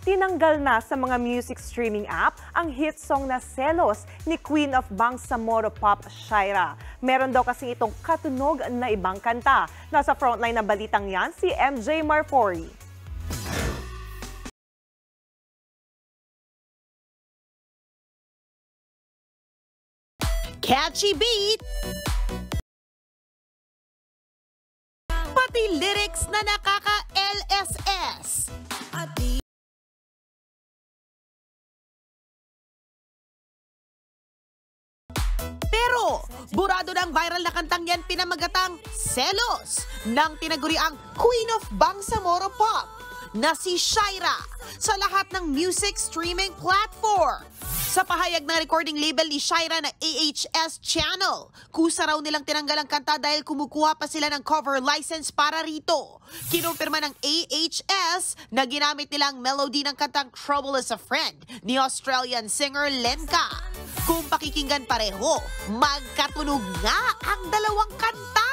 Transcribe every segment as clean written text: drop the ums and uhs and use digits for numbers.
tinanggal na sa mga music streaming app ang hit song na Selos ni Queen of Bangsamoro Pop, Shaira. Meron daw kasi itong katunog na ibang kanta. Nasa frontline ng balitang yan si MJ Marfori. Catchy beat! Pati lyrics na nakaka-LSS. Pero, burado ng viral na kantang yan pinamagatang Selos ng tinaguriang Queen of Bangsamoro Pop na si Shaira sa lahat ng music streaming platform. Sa pahayag ng recording label ni Shaira na AHS Channel, kusa raw nilang tinanggal ang kanta dahil kumukuha pa sila ng cover license para rito. Kinumpirma ng AHS na ginamit nilang melody ng kantang Trouble is a Friend ni Australian singer Lenka. Kung pakikinggan pareho, magkatunog nga ang dalawang kanta.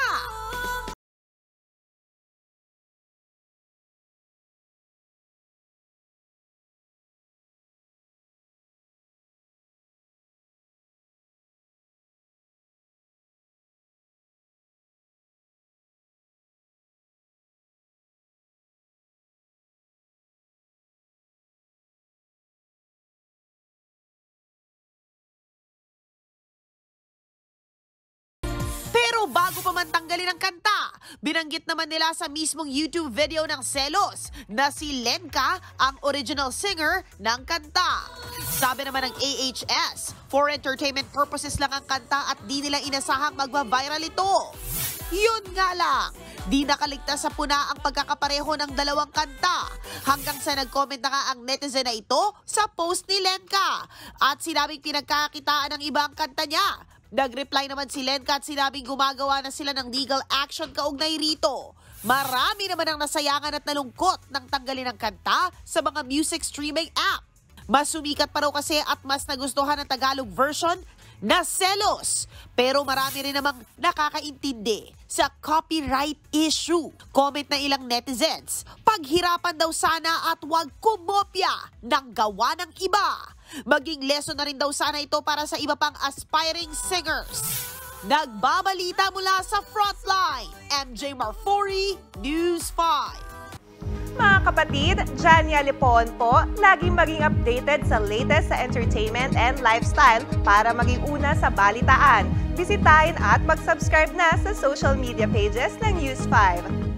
Pero bago pa man tanggalin ang kanta, binanggit naman nila sa mismong YouTube video ng Selos na si Lenka ang original singer ng kanta. Sabi naman ng AHS, for entertainment purposes lang ang kanta at di nila inasahang magba-viral ito. Yun nga lang, di nakaligtas sa puna ang pagkakapareho ng dalawang kanta hanggang sa nag-comment na nga ang netizen na ito sa post ni Lenka at sinabing pinagkakakitaan ng iba ang kanta niya. Nag-reply naman si Lenka at sinabing gumagawa na sila ng legal action kaugnay rito. Marami naman ang nasayangan at nalungkot ng tanggalin ng kanta sa mga music streaming app. Mas sumikat pa raw kasi at mas nagustuhan ang Tagalog version na Selos. Pero marami rin namang nakakaintindi sa copyright issue. Comment na ilang netizens, paghirapan daw sana at huwag kumopya ng gawa ng iba. Maging lesson na rin daw sana ito para sa iba pang aspiring singers. Nagbabalita mula sa Frontline, MJ Marfori, News 5. Mga kapatid, Jania Lipon po, laging maging updated sa latest sa entertainment and lifestyle para maging una sa balitaan. Bisitahin at mag-subscribe na sa social media pages ng News 5.